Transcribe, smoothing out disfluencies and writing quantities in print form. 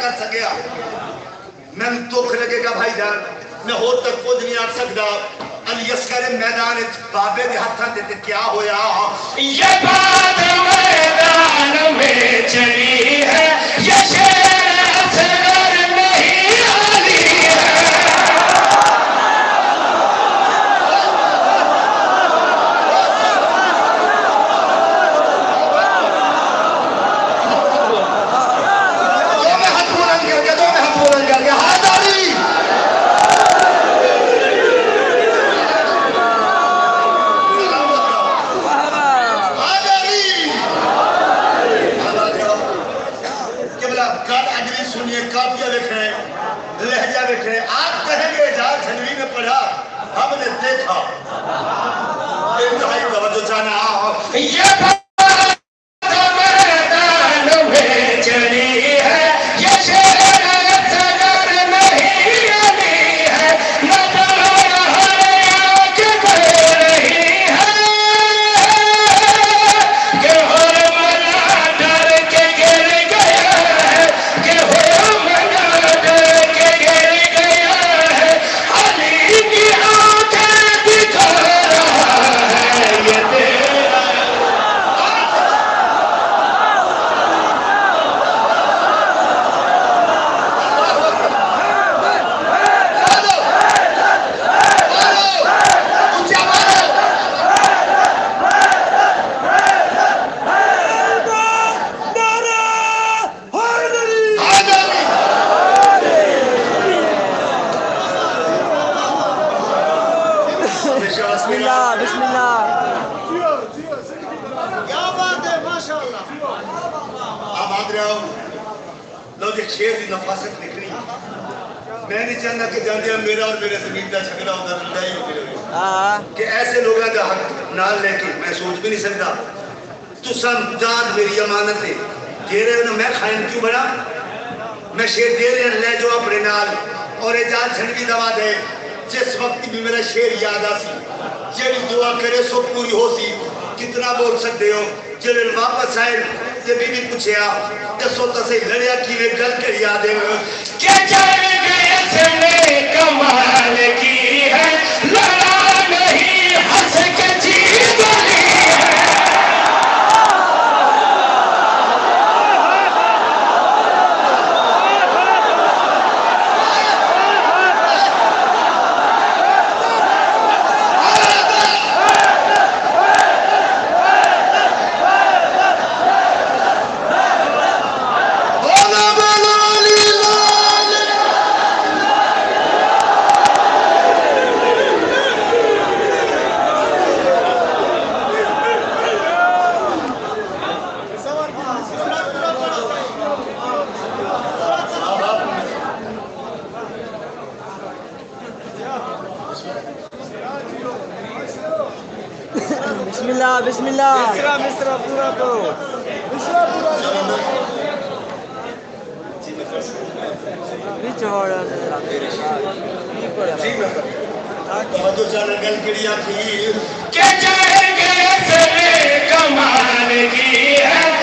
کر سکیا میں دکھ لگے گا بھائی جان میں ہو تک کچھ نہیں آ سکتا علی عسکر میدان بابے دے ہاتھاں تے کیا ہویا یہ بات میدان میں چلی ہے یہ شیر اصغر نہیں علی ہے ہم نے دیکھا انتہائی توجہ چاہنا یہ بات میدان میں چلی ہے یہ شیر اصغر نہیں علی ہے ندار ہر آج بڑھ رہی ہے کہ حرملا ڈر کے گر گیا ہے کہ حرملا ڈر کے گر گیا ہے علی کی آنکھیں دکھا رہا ہے یہ تیرا بسم اللہ کیا بات ہے ماشاءاللہ اب آگ رہا ہوں لوگ ایک شیر دی نفاست نکلی میں نہیں چاہتا کہ جاندیا میرا اور میرے زمین دا جھگڑا ہوتا لڑائی ہوتی رہے کہ ایسے لوگوں دا حق نال لے کے میں سوچ بھی نہیں سکتا تو سمجھاد میری امانت ہے دے رہے ہو میں خائن کیوں بنا میں شیر دے رہے ہیں لے جو اپنے نال اور اجازت چھنگی دوا دے جس وقت بھی میرا شیر یاد آسی جیڑی دعا کرے سو پوری ہو سی کتنا بول سکتے ہو جلل واپس آئے تے بی پوچھیا دسو تسے لڑیا کی میں گل کر یاد ہے کہ چل گئے سنے کمال کی ہے لڑا نہیں ہنس کے جیت لی ہے بسم اللہ مصرہ پورا کرو مصرہ پورا کرو بیچ ہوڑا توجہ چاہنے گل کڑیا تھی کہ چاہے گئے سنے کمال کی ہے